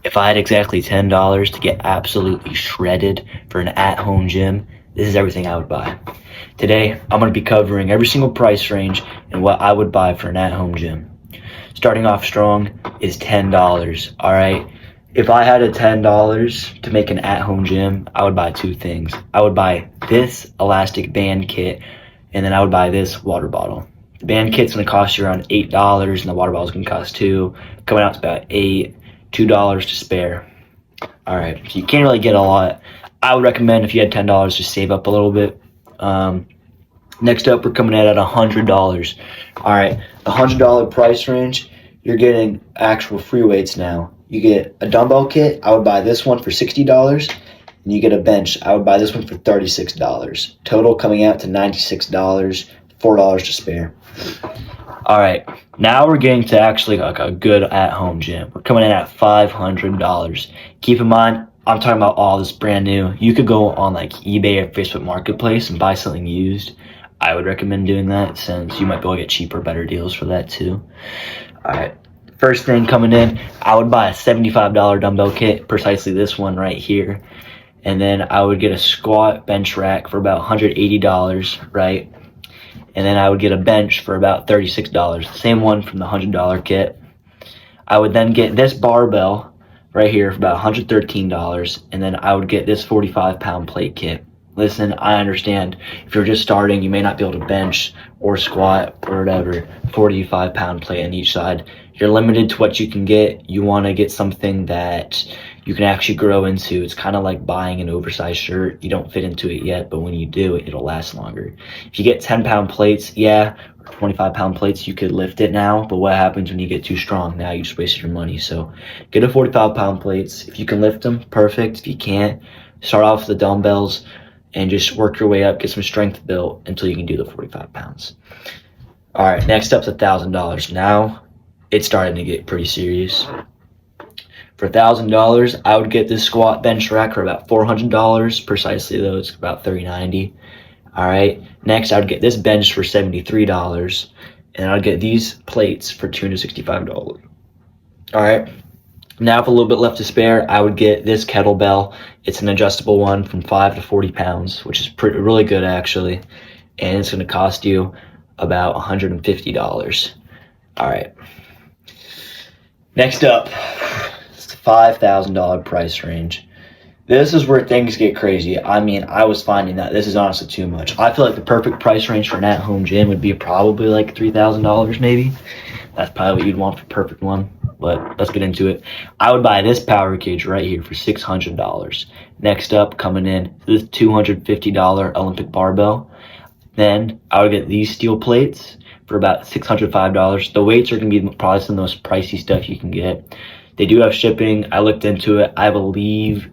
If I had exactly $10 to get absolutely shredded for an at-home gym, this is everything I would buy. Today, I'm going to be covering every single price range and what I would buy for an at-home gym. Starting off strong is $10, all right? If I had a $10 to make an at-home gym, I would buy two things. I would buy this elastic band kit, and then I would buy this water bottle. The band kit's going to cost you around $8, and the water bottle's going to cost $2, coming out to about $2 to spare. All right, so you can't really get a lot. I would recommend if you had $10, just save up a little bit. Next up, we're coming in at $100. All right, the $100 price range, you're getting actual free weights now. You get a dumbbell kit. I would buy this one for $60, and you get a bench. I would buy this one for $36. Total coming out to $96, $4 to spare. All right, now we're getting to actually like a good at-home gym. We're coming in at $500. Keep in mind, I'm talking about all this brand new. You could go on like eBay or Facebook Marketplace and buy something used. I would recommend doing that since you might be able to get cheaper, better deals for that too. All right, first thing coming in, I would buy a $75 dumbbell kit, precisely this one right here. And then I would get a squat bench rack for about $180, right? And then I would get a bench for about $36, the same one from the $100 kit. I would then get this barbell right here for about $113, and then I would get this 45-pound plate kit. Listen, I understand if you're just starting, you may not be able to bench or squat or whatever, 45-pound plate on each side. You're limited to what you can get. You want to get something that you can actually grow into. It's kind of like buying an oversized shirt. You don't fit into it yet, but when you do, it'll last longer. If you get 10-pound plates, yeah, or 25-pound plates, you could lift it now, but what happens when you get too strong? Now you just wasted your money. So get a 45-pound plates. If you can lift them, perfect. If you can't, start off with the dumbbells and just work your way up, get some strength built until you can do the 45 pounds. All right, next up's $1,000. Now it's starting to get pretty serious. For $1,000, I would get this squat bench rack for about $400. Precisely though, it's about $390. All right, next I would get this bench for $73, and I'd get these plates for $265. All right. Now, with a little bit left to spare, I would get this kettlebell. It's an adjustable one from 5 to 40 pounds, which is really good actually. And it's going to cost you about $150. All right. Next up, it's the $5,000 price range. This is where things get crazy. I mean, I was finding that this is honestly too much. I feel like the perfect price range for an at-home gym would be probably like $3,000 maybe. That's probably what you'd want for a perfect one. But let's get into it. I would buy this power cage right here for $600. Next up, coming in, this $250 Olympic barbell. Then I would get these steel plates for about $605. The weights are going to be probably some of the most pricey stuff you can get. They do have shipping. I looked into it. I believe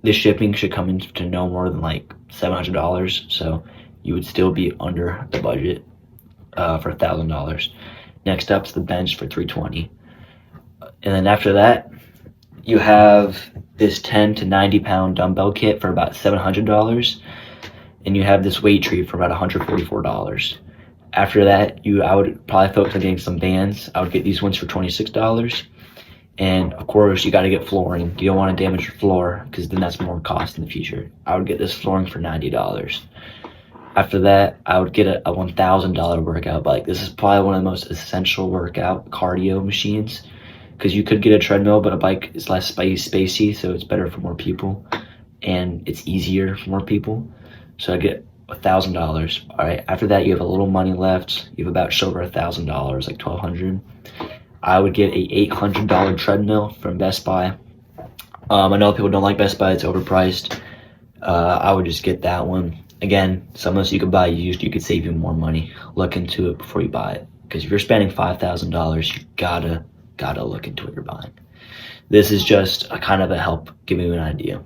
the shipping should come into no more than like $700. So you would still be under the budget for $1,000. Next up's the bench for $320. And then after that, you have this 10 to 90 pound dumbbell kit for about $700. And you have this weight tree for about $144. After that, I would probably focus on getting some bands. I would get these ones for $26. And of course, you got to get flooring. You don't want to damage your floor because then that's more cost in the future. I would get this flooring for $90. After that, I would get a $1,000 workout bike. This is probably one of the most essential workout cardio machines, because you could get a treadmill, but a bike is less spacey, so it's better for more people, and it's easier for more people. So I get $1,000. All right. After that, you have a little money left. You have about just over $1,000, like $1,200. I would get a $800 treadmill from Best Buy. I know people don't like Best Buy; it's overpriced. I would just get that one. Again, some of this you could buy used. You could save you more money. Look into it before you buy it, because if you're spending $5,000, you gotta look into what you're buying. This is just a kind of a help giving you an idea.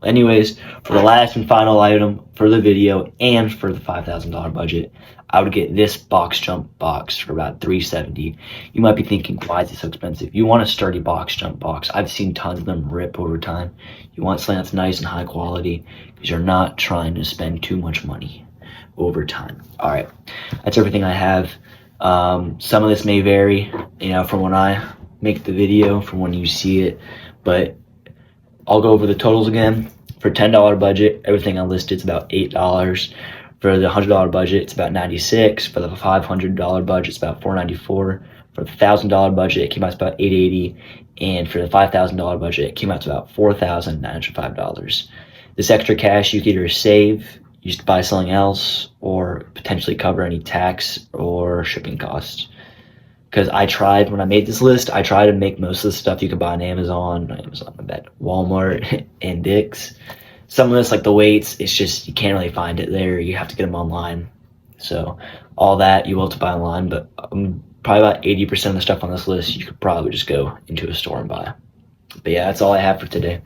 Anyways, for the last and final item for the video and for the $5,000 budget, I would get this box jump box for about $370. You might be thinking, why is it so expensive? You want a sturdy box jump box. I've seen tons of them rip over time. You want something that's nice and high quality because you're not trying to spend too much money over time. All right, that's everything I have. Some of this may vary, from when I make the video from when you see it, but I'll go over the totals again. For $10 budget, everything I listed is about $8. For the $100 budget, it's about $96. For the $500 budget, it's about $494. For the $1,000 budget, it came out to about $880. And for the $5,000 budget, it came out to about $4,905. This extra cash you could either save, use to buy something else, or potentially cover any tax or shipping costs. Because I tried, when I made this list, I tried to make most of the stuff you could buy on Amazon, Walmart, and Dick's. Some of this, like the weights, it's just, you can't really find it there. You have to get them online. So all that you will have to buy online, but probably about 80% of the stuff on this list, you could probably just go into a store and buy. But yeah, that's all I have for today.